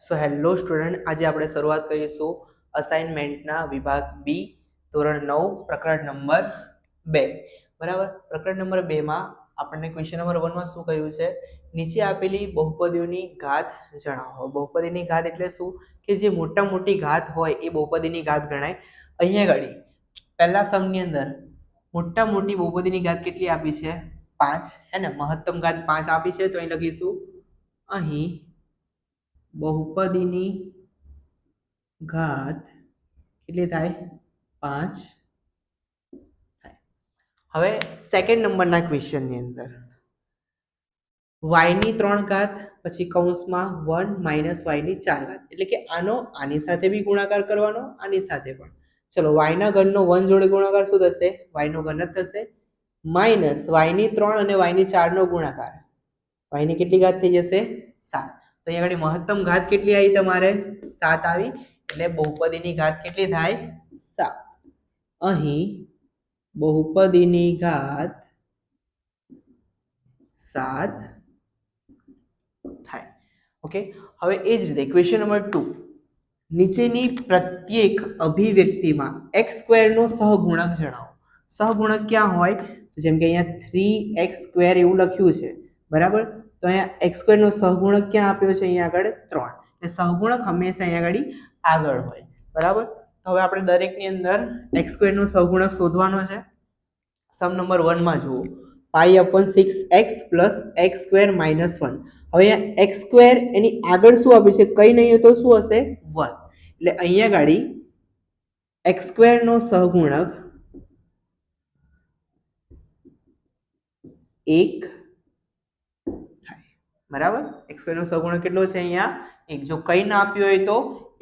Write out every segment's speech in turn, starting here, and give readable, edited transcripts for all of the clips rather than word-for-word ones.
So hello student, આજે આપણે શરૂઆત કરીશું અસાઇનમેન્ટના વિભાગ બી ધોરણ 9 પ્રકરણ નંબર 2. બરાબર. પ્રકરણ નંબર 2 માં આપણને ક્વેશ્ચન નંબર 1 માં શું કહ્યું છે? નીચે આપેલી બહુપદીઓની ઘાત જણાવો. બહુપદીની ઘાત એટલે શું? કે જે મોટા મોટી ઘાત હોય એ બહુપદીની ઘાત ગણાય. અહીંયા આગળ પહેલા સમની અંદર મોટા મોટી બહુપદીની ઘાત કેટલી આપી છે? 5. હે ને? મહત્તમ ઘાત 5 આપી છે, તો અહીં લખીશું અહીં બહુપદીની ઘાત કેટલી થાય? 5 થાય. હવે સેકન્ડ નંબરના ક્વેશ્ચનની અંદર y ની 3 ઘાત પછી કૌંસમાં 1 માઇનસ y ની 4 ઘાત, એટલે કે આનો આની સાથે બી ગુણાકાર કરવાનો, આની સાથે પણ. ચલો, y ના ઘનનો 1 જોડે ગુણાકાર શું થશે? y નો ઘન જ થશે, માઇનસ y ની 3 અને y ની 4 નો ગુણાકાર, y ની કેટલી ઘાત થઈ જશે? 7. તો અહીંયા આગળ મહત્તમ ઘાત કેટલી આવી? તમારે 7 આવી, એટલે બહુપદીની ઘાત કેટલી થાય? 7. અહીં બહુપદીની ઘાત 7 થાય. ઓકે. હવે એ જ રીતે ક્વેશ્ચન નંબર 2, નીચેની પ્રત્યેક અભિવ્યક્તિમાં x² નો સહગુણક જણાવો. સહગુણક ક્યાં હોય? જેમ કે અહીંયા 3x² એવું લખ્યું છે, બરાબર. તો અહીંયા x² નો સહગુણક ક્યાં આપ્યો છે? અહીંયા આગળ 3. એટલે સહગુણક હંમેશા અહીંયા આગળ હોય, બરાબર. તો હવે આપણે દરેકની અંદર x² નો સહગુણક શોધવાનો છે. સમ નંબર 1 માં જુઓ, π/6x + x² - 1. હવે અહીંયા x² એની આગળ શું આપ્યું છે? કઈ નહીં તો શું હશે? 1. એટલે અહીંયા ગાડી x² નો સહગુણક 1 થાય, બરાબર. x² નો સહગુણક કેટલો છે? અહીંયા 1. જો કઈ ના આપ્યું હોય તો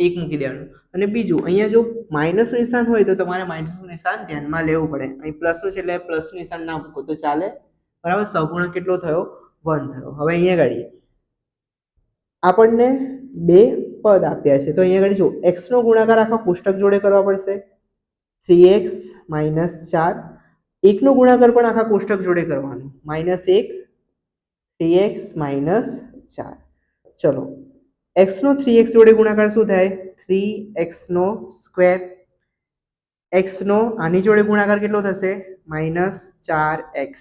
1 મૂકી દેવાનું. અને બીજું, અહીંયા જો માઇનસ નું નિશાન હોય તો તમારે માઇનસ નું નિશાન ધ્યાનમાં લેવું પડે. અહીં પ્લસ નું છે એટલે પ્લસ નું નિશાન ના મૂકો તો ચાલે, બરાબર. સહગુણક કેટલો થયો? 1 થયો. હવે અહીંયા ગાડી આપણને બે પદ આપ્યા છે, તો અહીંયા આગળ જો x નો ગુણાકાર આખા કોષ્ટક જોડે કરવા પડશે, 3x - 4. 1 નો ગુણાકાર પણ આખા કોષ્ટક જોડે કરવાનો, -1 3x - 4. ચલો, x નો 3x જોડે ગુણાકાર શું થાય? 3x². x નો આની જોડે ગુણાકાર કેટલો થશે? -4x.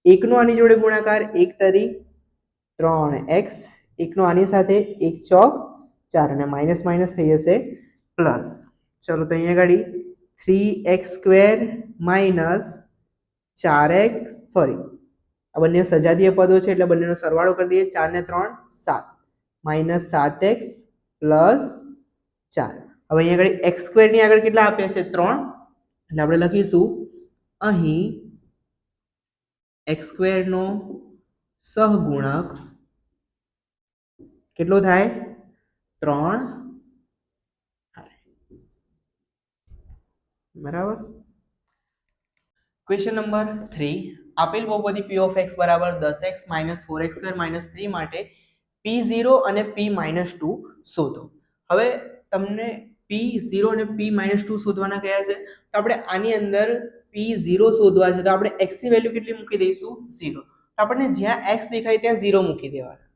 1 નો આની જોડે ગુણાકાર 1 તરી 3x. 1 નો આની સાથે 1 ચોક 4, અને માઇનસ માઇનસ થઈ જશે પ્લસ. ચલો, તો અહીંયા ગાડી 3x² - 4x, સોરી, આ બંને સજાતીય પદો છે એટલે બંનેનો સરવાળો કરી દઈએ. 4 ને 3 7, -7x + 4. હવે અહીંયા આગળ x² ની આગળ કેટલા આપ્યા છે? 3. એટલે આપણે લખીશું અહીં x² નો સહગુણક કેટલો થાય? 3 થાય, બરાબર. ક્વેશ્ચન નંબર 3, આપેલ બહુપદી p of x બરાબર 10x - 4x² - 3 માટે p0 અને p-2 શોધો. હવે તમને p0 અને p-2 શોધવાના કયા છે? તો આપણે આની અંદર p0 શોધવા છે, તો આપણે x ની વેલ્યુ કેટલી મૂકી દઈશું? 0. તો આપણને જ્યાં x દેખાય ત્યાં 0 મૂકી દેવાના.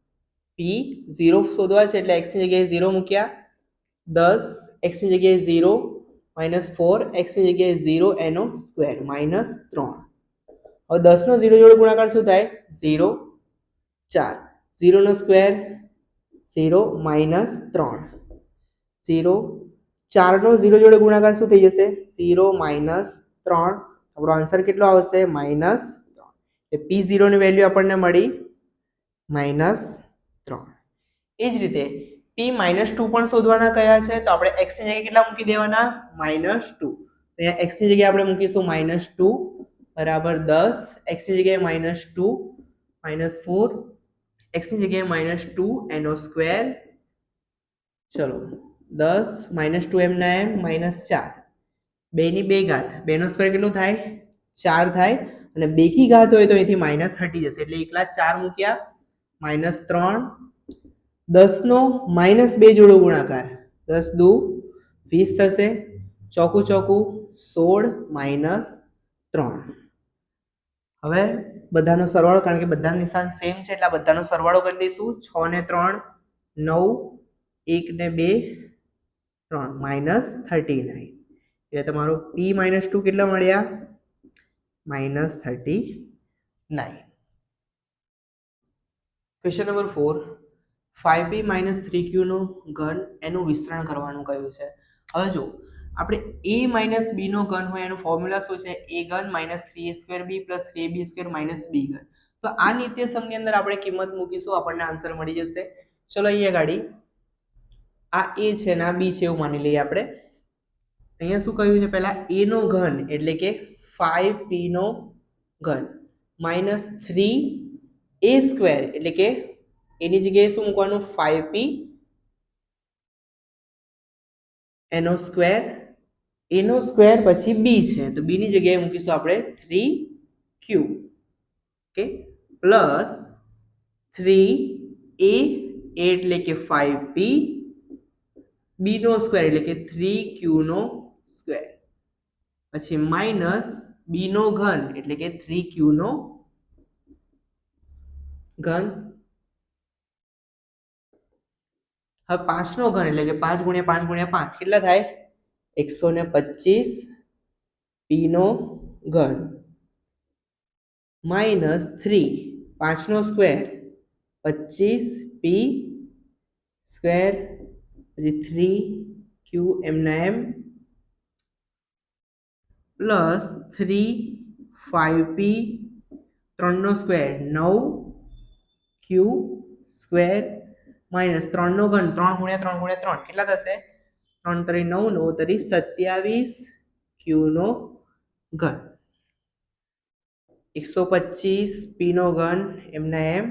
p0 શોધવા છે એટલે x ની જગ્યાએ 0 મૂક્યા, 10 x ની જગ્યાએ 0, -4 x ની જગ્યાએ 0 એનો સ્ક્વેર -3. હવે 10 નો 0 જોડે ગુણાકાર શું થાય? 0 4, 0 નો સ્ક્વેર 0 -3, 0 4 નો 0 જોડે ગુણાકાર શું થઈ જશે? 0 -3. આપણો આન્સર કેટલો આવશે? -3. એટલે p0 ની વેલ્યુ આપણને મળી -3. એ જ રીતે p-2 પણ શોધવાના કયા છે? તો આપણે x ની જગ્યાએ કેટલા મૂકી દેવાના? -2. અહીંયા x ની જગ્યાએ આપણે મૂકીશું -2 બરાબર 10, x ની જગ્યાએ -2, -4, x ની જગ્યાએ -2 એનો સ્ક્વેર. ચલો, 10 -2 એમના એમ, -4, 2 ની 2 ઘાત, 2 નો સ્ક્વેર કેટલું થાય? 4 થાય, અને 2 કી ઘાત હોય તો અહીંથી માઇનસ હટી જશે એટલે એકલા 4 મૂક્યા, -3. 10 નો -2 જોડે ગુણાકાર, 10 દુ 20 થશે, ચોકું ચોકું 16 -3. હવે બધાનો સરવાળો, કારણ કે બધાનો નિશાન સેમ છે એટલે બધાનો સરવાળો કરી દઈશું. 6 ને 3 9, 1 ને 2 3 -39 એટલે તમારો p - 2 કેટલા મળ્યા -39. ક્વેશ્ચન નંબર 4 5p - 3q નો ઘન એનું વિસ્તરણ કરવાનું કહ્યું છે. હવે જો આપણે a - b નો ઘન હોય એનું ફોર્મ્યુલા શું છે? a ઘન -3a²b + 3ab² - b ઘન. તો આ નિત્યસમની અંદર આપણે કિંમત મૂકીશું, આપણને આન્સર મળી જશે. ચલો અહીંયા ગાડી આ a છે ને આ b છે એવું માની લઈએ આપણે. અહીંયા શું કહ્યું છે? પહેલા a નો ઘન એટલે કે 5p નો ઘન -3a² એટલે કે એની જગ્યાએ શું મૂકવાનું? 5p એનો સ્ક્વેર, એનો સ્ક્વેર પછી b છે તો b ની જગ્યાએ મૂકીશું આપણે 3q, ઓકે, પ્લસ 3a એટલે કે 5p, b નો સ્ક્વેર એટલે કે 3q નો સ્ક્વેર, પછી માઇનસ b નો ઘન એટલે કે 3q નો ઘન. હવે 5 નો ઘન એટલે કે 5 × 5 × 5 કેટલા થાય? 125 p નો ઘન માઇનસ 3 5 નો સ્ક્વેર 25p સ્ક્વેર પછી 3q એમના એમ પ્લસ 3 5p 3 નો સ્ક્વેર 9q સ્ક્વેર માઇનસ 3 નો ઘન 3 × 3 × 3 કેટલા થશે? 3 × 3 9 9 × 3 27q નો ઘન 125p નો ઘન એમના એમ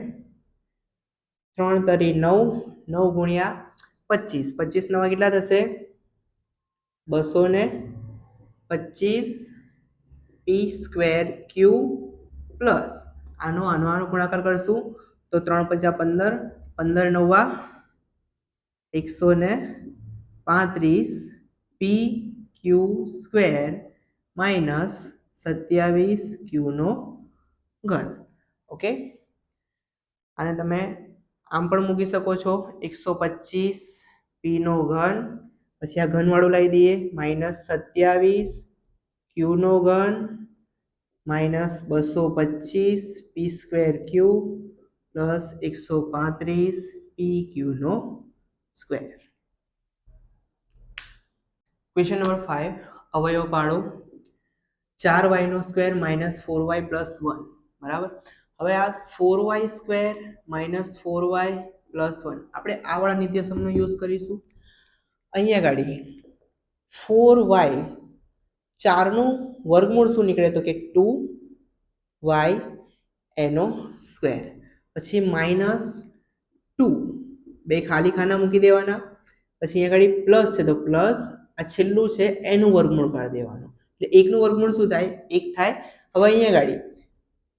3 × 3 9 9 × 25 25 નવા કેટલા થશે? 225p સ્ક્વેર q પ્લસ આનો ગુણાકાર કરશું તો 3 × 5 = 15 15 નવા 135p q square minus 27q નો ઘન. ઓકે, આને તમે આમ પણ મૂકી શકો છો 125p નો ઘન પછી આ ઘનવાળું લાવી દઈએ -27q નો ઘન minus 225p square q plus 135p q નો સ્ક્વેર. ક્વેશ્ચન નંબર 5 અવયવ પાડો. 4y નો સ્ક્વેર -4y + 1 બરાબર. હવે આ 4y સ્ક્વેર -4y + 1 આપણે આ વાળા નિત્યસમનો યુઝ કરીશું. અહીંયા ગાડી 4y 4 નું વર્ગમૂળ શું નીકળે? તો કે 2y એનો સ્ક્વેર પછી -2 બે ખાલી ખાના મૂકી દેવાના પછી અહીંયા ગાડી પ્લસ છે તો પ્લસ આ છેલ્લું છે એનું વર્ગમૂળ કાઢી દેવાનું એટલે 1 નું વર્ગમૂળ શું થાય? 1 થાય. હવે અહીંયા ગાડી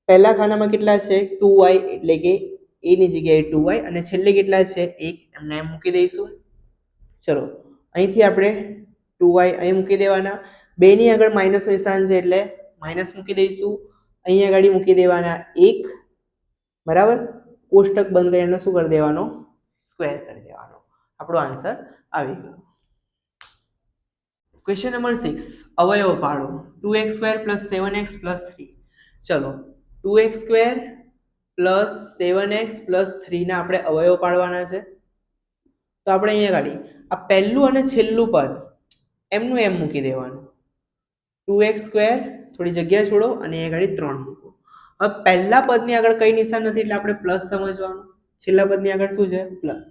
પહેલા ખાનામાં કેટલા છે? 2y એટલે કે a ની જગ્યાએ 2y અને છેલ્લે કેટલા છે? 1 એમને એમ મૂકી દઈશું. ચલો અહીંથી આપણે 2y અહીં મૂકી દેવાના, બે ની આગળ માઇનસ નિશાન છે એટલે માઇનસ મૂકી દઈશું. અહીંયા આગળ મૂકી દેવાના 1 બરાબર. કોષ્ટક બંધ કરીને શું કરી દેવાનો? સ્ક્વેર કરી દેવાનો. આપણો આન્સર આવી ગયો. ક્વેશ્ચન નંબર 6 અવયવ પાડો. 2x² + 7x + 3. ચલો 2x² + 7x + 3 ના આપણે અવયવ પાડવાના છે. તો આપણે અહીંયા ગાડી આ પહેલું અને છેલ્લું પદ એમનું એમ મૂકી દેવાનું. 2x² થોડી જગ્યા છોડો અને અહીંયા ગાડી 3 મૂકો. હવે પહેલા પદની આગળ કઈ નિશાન નથી એટલે આપણે પ્લસ સમજવાનું. છેલ્લા પદની આગળ શું છે? પ્લસ.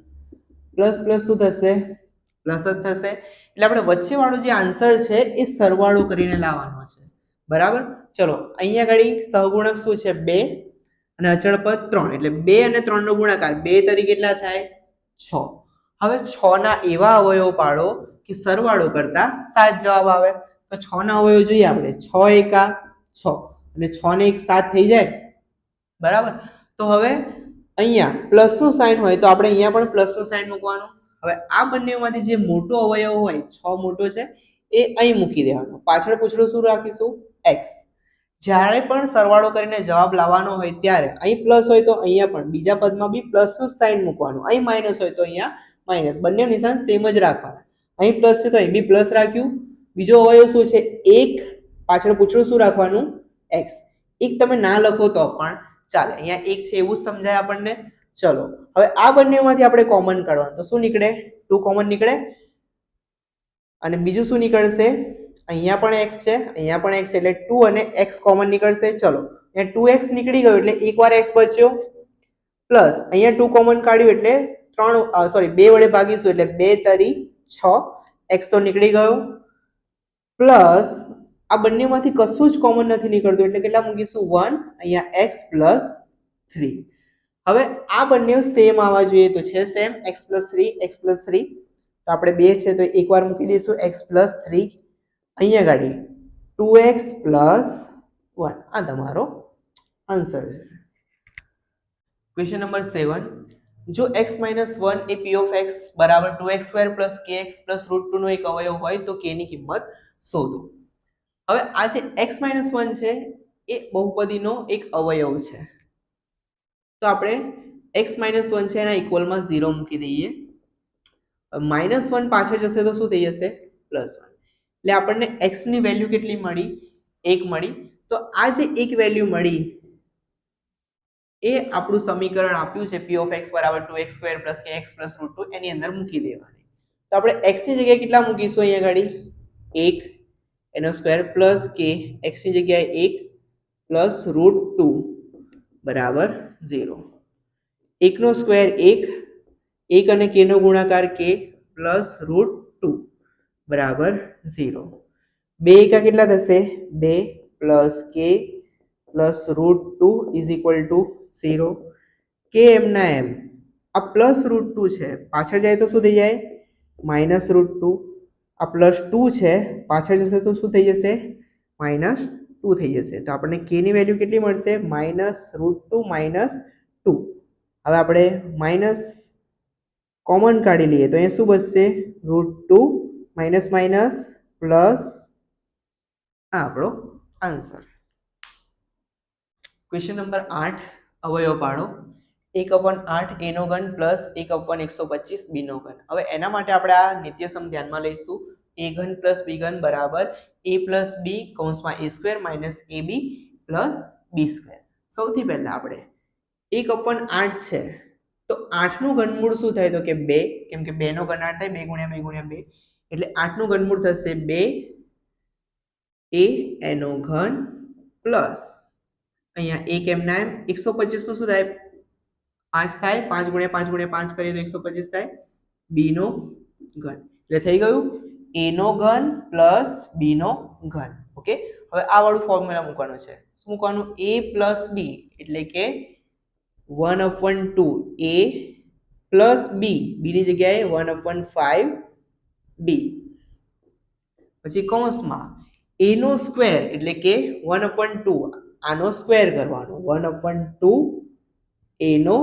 પ્લસ પ્લસ શું થશે? પ્લસ જ થશે. એટલે આપણે વચ્ચે વાળો જે આન્સર છે એ સરવાળો કરીને લાવવાનો છે. બરાબર. ચલો અહીંયા ગાડી સહગુણક શું છે? 2 અને અચળ પદ 3 એટલે 2 અને 3 નો ગુણાકાર 2 તરી કેટલા થાય? 6. હવે 6 ના એવા અવયવ પાડો કે સરવાળો કરતા 7 જવાબ આવે. તો 6 ના અવયવ જોઈએ આપણે. 6 એકા 6 અને 6 ને 1 7 થઈ જાય. બરાબર. તો હવે અહીંયા પ્લસ નું સાઇન હોય તો આપણે અહીંયા પણ પ્લસ નું સાઇન મૂકવાનું. હવે આ બંનેમાંથી જે મોટો અવયવ હોય 6 મોટો છે એ અહીં મૂકી દેવાનો. પાછળ પૂછડું શું રાખીશું? x. જ્યારે પણ સરવાળો કરીને જવાબ લાવવાનો હોય ત્યારે અહીં પ્લસ હોય તો અહીંયા પણ બીજા પદમાં બી પ્લસ નું સાઇન મૂકવાનું, અહીં માઇનસ હોય તો અહીંયા માઇનસ, બંને નિશાન સેમ જ રાખવાના. અહીં પ્લસ છે તો અહીં બી પ્લસ રાખ્યું. બીજો અવયવ શું છે? 1 પાછળ પૂછડું શું રાખવાનું? x. એક તમે ના લખો તો પણ ચાલે, અહીંયા 1 છે એવું જ સમજાય આપણને. ચલો હવે આ બંનેમાંથી આપણે કોમન કાઢવાનું, તો શું નીકળે? 2 કોમન નીકળે અને બીજું શું નીકળશે? અહીંયા પણ x છે, અહીંયા પણ x છે, એટલે 2 અને x કોમન નીકળશે. ચલો અહીંયા 2x નીકળી ગયો એટલે એક વાર x બચ્યો, પ્લસ અહીંયા 2 કોમન કાઢ્યું એટલે 2 વડે ભાગીશું એટલે 2 તરી 6, x તો નીકળી ગયો, પ્લસ આ બંનેમાંથી કશું જ કોમન નથી નીકળતું એટલે કેટલા મૂકીશું? 1, અહીંયા x પ્લસ 3. હવે આ બંને સેમ આવવા જોઈએ, તો છે same, x plus 3, x plus 3, તો આપણે 2 છે તો એકવાર મૂકી દઈશું x પ્લસ 3, અહીંયા ગાડી 2x પ્લસ 1. આ તમારો આન્સર છે. ક્વેશ્ચન નંબર 7, જો x minus 1 A p of x બરાબર 2x square plus kx plus route 2 નો એક અવયવ હોય તો k ની કિંમત શોધો. હવે આ જે x માઇનસ 1 છે એ બહુપદીનો એક અવયવ છે, તો આપણે x માઇનસ 1 છે એના ઇક્વલમાં 0 મૂકી દઈએ. માઇનસ 1 પાછળ જશે તો શું થઈ જશે? પ્લસ 1. એટલે આપણને x ની વેલ્યુ કેટલી મળી? 1 મળી. તો આ જે એક વેલ્યુ મળી એ આપણું સમીકરણ આપ્યું છે p ઓફ x બરાબર 2x square plus kx plus route 2, એની અંદર મૂકી દેવાની. તો આપણે x ની જગ્યાએ કેટલા મૂકીશું? અહીંયા ગાડી 1 એનો સ્ક્વેર પ્લસ k, x ની જગ્યાએ 1 પ્લસ રૂટ 2 બરાબર 0. 1 નો સ્ક્વેર 1, 1 અને k નો ગુણાકાર k પ્લસ રૂટ 2 બરાબર 0. 2 એકા કેટલા થશે? 2 plus k plus route 2 is equal to 0. k એમના એમ, આ પ્લસ રૂટ 2 છે, પાછળ જાય તો શું થઈ જાય? Minus route 2. આ પ્લસ 2 છે, પાછળ જશે તો શું થઈ જશે? માઇનસ 2 થઈ જશે. તો આપણને k ની વેલ્યુ કેટલી મળશે? Minus route 2 minus 2. હવે આપણે માઇનસ કોમન કાઢી લઈએ તો અહીંયા શું બચશે? રૂટ 2 માઇનસ માઇનસ પ્લસ, આ આપણો આન્સર. ક્વેશ્ચન નંબર 8, અવયવ પાડો. 1/8 a નો ઘન પ્લસ 1/125 b નો ઘન. હવે એના માટે આપણે આ નિત્યસમ ધ્યાનમાં લઈશું. a ઘન પ્લસ b ઘન બરાબર a પ્લસ b કૌંસમાં a square minus ab plus b square. સૌથી પહેલા આપણે 1/8 છે તો 8 નું ઘનમૂળ શું થાય? તો કે 2, કેમ કે 2 નો ઘન 8 થાય, 2 ગુણ્યા 2 ગુણ્યા 2, એટલે 8 નું ઘનમૂળ થશે 2 a એનો ઘન પ્લસ અહીંયા 1 એમના એમ 125 નું શું થાય? 5 થાય, 5 ગુણ્યા 5 ગુણ્યા 5 કરીએ તો 125 થાય, b નો ઘન. એટલે થઈ ગયું a નો ઘન પ્લસ b નો ઘન. ઓકે, હવે આ વાળું ફોર્મ્યુલા મૂકવાનું છે. શું મૂકવાનું? a પ્લસ b એટલે કે 1/2 a પ્લસ b, b ની જગ્યાએ 1/5 b, પછી કૌંસમાં a નો સ્ક્વેર એટલે કે 1/2, આનો સ્ક્વેર કરવાનો, 1/2 a નો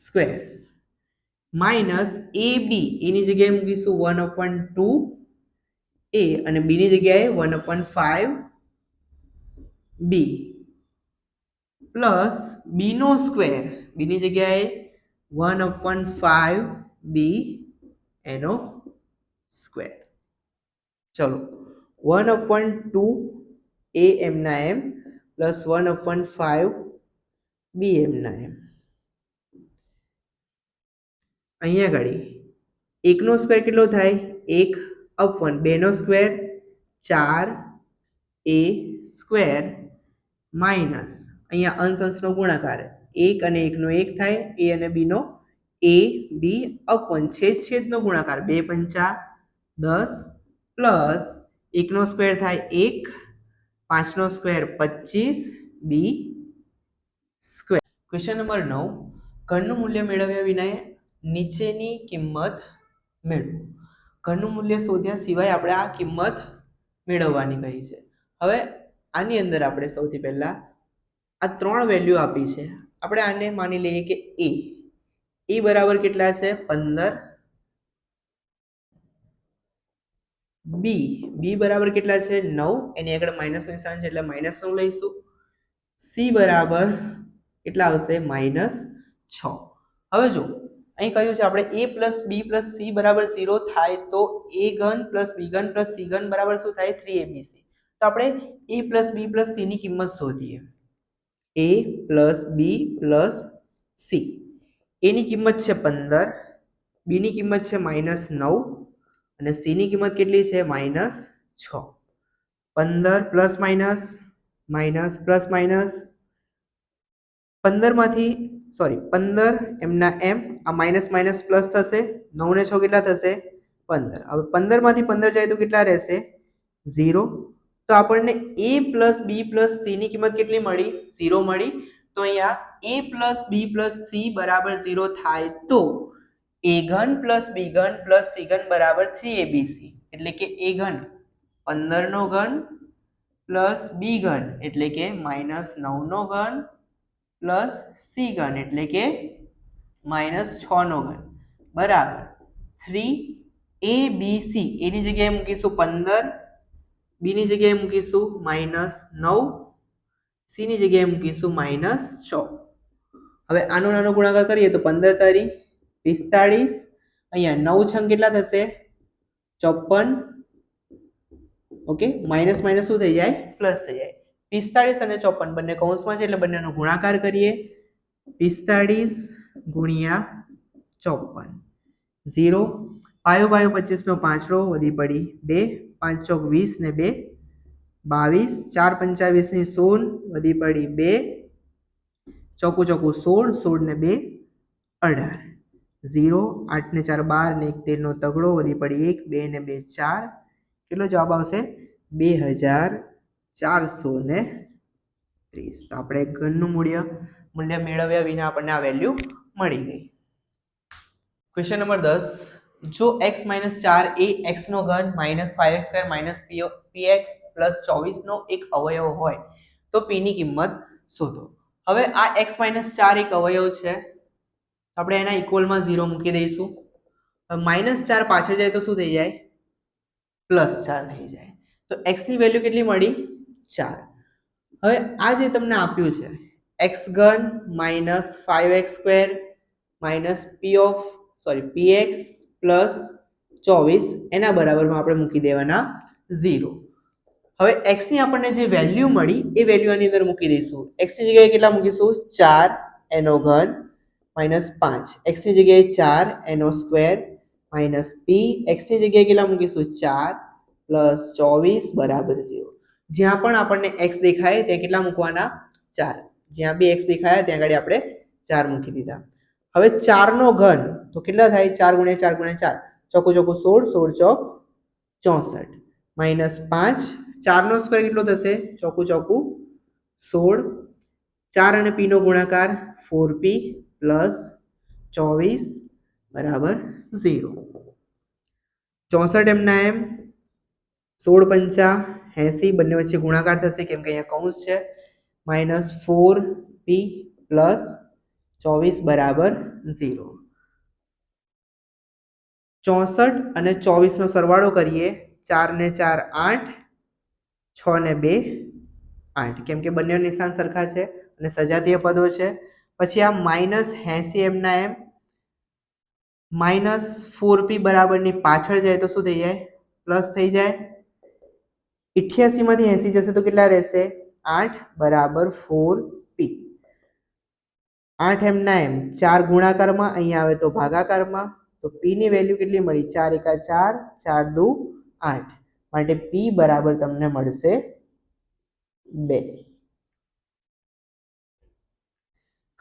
સ્ક્વેર માઇનસ ab, a ની જગ્યાએ મૂકીશું 1/2 a અને b ની જગ્યાએ 1/5 b પ્લસ b નો સ્ક્વેર, b ની જગ્યાએ 1/5 b એનો સ્ક્વેર. ચલો 1/2 a એમના એમ પ્લસ 1/5 b એમના એમ. અહીંયા ગાડી 1 નો સ્ક્વેર કેટલો થાય? 1/1, 2 નો સ્ક્વેર 4 a સ્ક્વેર માઇનસ અહીંયા અંશ અંશનો ગુણાકાર, 1 અને 1 નો 1 થાય, a અને b નો a b અપન છેદનો ગુણાકાર, 2 પંચા 10 પ્લસ 1 નો સ્ક્વેર થાય 1, 5 નો square 25 b square. Question number 9, ઘનનું મૂલ્ય મેળવ્યા વિના નીચેની કિંમત મેળવો. ઘનનું મૂલ્ય શોધ્યા સિવાય આપણે આ કિંમત મેળવવાની કહી છે. હવે આની અંદર આપણે સૌથી પહેલા આ 3 વેલ્યુ આપી છે, આપણે આને માની લઈએ કે a બરાબર કેટલા છે? 15, b બરાબર કેટલા છે? 9, એની આગળ માઇનસ નિશાન છે એટલે -9 લઈશું. c બરાબર કેટલા આવશે -6. હવે જો અહીં કહ્યું છે આપણે a plus b plus c બરાબર 0 થાય તો a ઘન પ્લસ b ઘન પ્લસ c ઘન બરાબર શું થાય 3abc. તો આપણે a plus b plus c ની કિંમત શોધીએ. a plus b plus c, a ની કિંમત છે 15, b ની કિંમત છે -9 અને c ની કિંમત કેટલી છે -6. 15 plus minus minus plus minus 15 માંથી 15 એમના એમ, આ માઇનસ માઇનસ પ્લસ થશે, 9 ને 6 કેટલા થશે 15. હવે 15 માંથી 15 જાય તો કેટલા રહેશે 0. તો આપણને a plus b plus c ની કિંમત કેટલી મળી 0 મળી. તો અહીંયા a plus b plus c બરાબર 0 થાય તો a ઘન પ્લસ b ઘન પ્લસ c ઘન બરાબર 3abc, એટલે કે a ઘન 15 નો ઘન પ્લસ b ઘન એટલે કે -9 નો ઘન પ્લસ c ઘન એટલે કે -6 નો ઘન બરાબર 3abc. a ની જગ્યાએ મૂકીશું 15, b ની જગ્યાએ મૂકીશું -9, c ની જગ્યાએ મૂકીશું -6. હવે આનો નાનો ગુણાકાર કરીએ તો 15 તારી 45, અહીંયા 9 છંગ કેટલા થશે 54. ઓકે, માઇનસ માઇનસ શું થઈ જાય પ્લસ થઈ જાય. 45 અને 54 બંને કૌંસમાં છે એટલે બંનેનો ગુણાકાર કરીએ. 45 ગુણ્યા 54, 0. પાયો પાયો 25 નો પાંચડો વધી પડી 2, 5 ચોક 20 ને 2 22, 4 25 ની 16 વધી પડી 2, ચોકું ચોકું 16, 16 ને 2 18, 0. 8 ને 4 12 ને 1 13 નો તગડો વધી પડી 1, 2 ને 2 4. કેટલો જવાબ આવશે 2430. તો આપણે ઘનનું મૂલ્ય મેળવ્યા વિના આપણને આ વેલ્યુ મળી ગઈ. ક્વેશ્ચન નંબર 10, જો x - 4 એ x નો ઘન -5x² px પ્લસ 24 નો એક અવયવ હોય તો p ની કિંમત શોધો. હવે આ x - 4 એક અવયવ છે, આપણે એના ઇક્વલમાં 0 મૂકી દઈશું. -4 પાછળ જાય તો શું થઈ જાય +4 થઈ જાય. તો x ની વેલ્યુ કેટલી મળી 4. હવે આ જે તમને આપ્યું છે x ઘન -5x² px પ્લસ 24 એના બરાબરમાં આપણે મૂકી દેવાના 0. હવે x ની આપણને જે વેલ્યુ મળી એ વેલ્યુ આની અંદર મૂકી દઈશું. x ની જગ્યાએ કેટલા મૂકીશું 4 એનો ઘન -5, x ની જગ્યાએ 4 એનો સ્ક્વેર p, x ની જગ્યાએ કેટલા મૂકીશું 4 પ્લસ 24 બરાબર 0. જ્યાં પણ આપણને x દેખાય ત્યાં કેટલા મૂકવાના 4, જ્યાં બી x દેખાયા ત્યાં આગળ આપણે 4 મૂકી દીધા. હવે 4 નો ઘન તો કેટલા થાય 4 ગુણ્યા 4 ગુણ્યા 4, ચોકું ચોકું 16, 16 ચોક 64 -5, 4 નો સ્ક્વેર કેટલો થશે ચોકું ચોકું 16, 4 અને p નો ગુણાકાર 4p પ્લસ 24 બરાબર 0. 64 એમના એમ, 16 પંચા 80, બંને વચ્ચે ગુણાકાર થશે કેમ કે અહીંયા કૌંસ છે. -4p પ્લસ 24 બરાબર 0. 64 અને 24 નો સરવાળો કરીએ, 4 ને 4 8, 6 ને 2 8, કેમ કે બંને નિશાન સરખા છે અને સજાતીય પદો છે. પછી આ -80 એમના એમ, -4p બરાબરની પાછળ જાય તો શું થઈ જાય પ્લસ થઈ જાય. 88 માંથી 80 જશે તો કેટલા રહેશે 8 બરાબર 4p. 8 એમના એમ, 4 ગુણાકારમાં, અહીંયા આવે તો ભાગાકારમાં, તો p ની વેલ્યુ કેટલી મળી 4 એકા 4, 4 દુ 8, માટે p બરાબર તમને મળશે 2.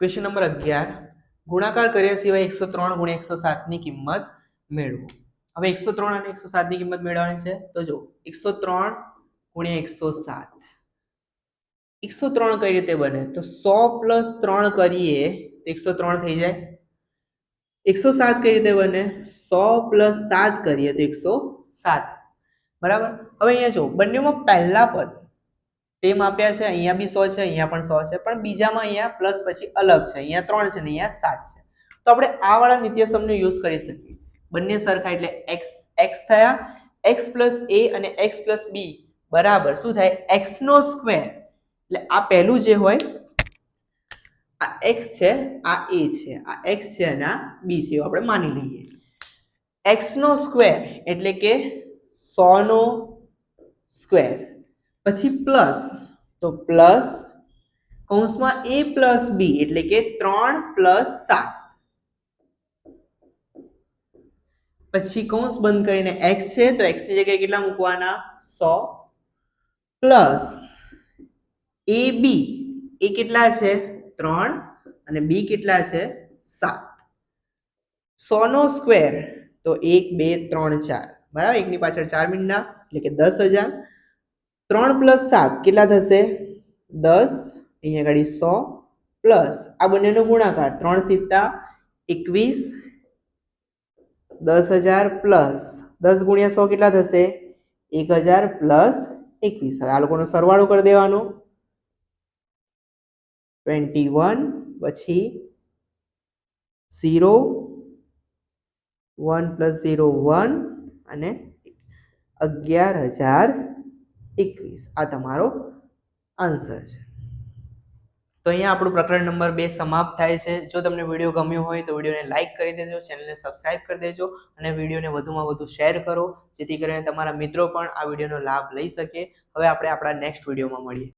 ક્વેશ્ચન નંબર 11, ગુણાકાર કર્યા સિવાય 103 ગુણ્યા 107 ની કિંમત મેળવો. હવે 103 અને 107 ની કિંમત મેળવવાની છે. તો જો 103 ગુણ્યા 107, 103 કઈ રીતે બને તો 100 પ્લસ 3 કરીએ તો 103 થઈ જાય. 107 કઈ રીતે બને 100 પ્લસ 7 કરીએ તો 107 બરાબર. હવે અહીંયા જો બંનેમાં પહેલા પદ સેમ આપ્યા છે, અહીંયા બી 100 છે, અહીંયા પણ 100 છે, પણ બીજામાં અહીંયા પ્લસ પછી અલગ છે, અહીંયા 3 છે ને અહીંયા 7 છે. તો આપણે આ વાળા નિત્યસમનો યુઝ કરી શકીએ. બંને સરખા એટલે x થયા, x પ્લસ a અને x પ્લસ b બરાબર શું થાય x નો સ્ક્વેર. એટલે આ પહેલું જે હોય આ x છે, આ a છે, આ x છે અને આ b છે એવું આપણે માની લઈએ. x નો સ્ક્વેર એટલે કે 100 નો સ્ક્વેર, પછી પ્લસ, તો પ્લસ કૌંસમાં a પ્લસ b એટલે કે 3 પ્લસ 7, પછી કૌંસ બંધ કરીને x છે તો x ની જગ્યાએ કેટલા મૂકવાના 100 પ્લસ ab, એ કેટલા છે 3 અને b કેટલા છે 7. 100 નો સ્ક્વેર તો 1 2 3 4 બરાબર, એકની પાછળ 4 મીંડા એટલે કે 10,000. 3 પ્લસ 7 કેટલા થશે 10, અહીંયા આગળ 100 પ્લસ આ બંનેનો ગુણાકાર 3 સિત્તા 21, 10,000 પ્લસ 10 ગુણ્યા 100 કેટલા થશે 1000 પ્લસ 21. હવે આ લોકોનો સરવાળો કરી દેવાનો 21, પછી 0 1 પ્લસ 0 1 અને 11,021. આ તમારો આન્સર છે. તો અહીંયા આપણું પ્રકરણ નંબર 2 સમાપ્ત થાય છે. જો તમને વિડીયો ગમ્યો હોય તો વિડીયોને લાઇક કરી દેજો, ચેનલને સબસ્ક્રાઇબ કરી દેજો અને વિડીયોને વધુમાં વધુ શેર કરો જેથી કરીને તમારા મિત્રો પણ આ વિડીયોનો લાભ લઈ શકે. હવે આપણે આપણા નેક્સ્ટ વિડીયોમાં મળીએ.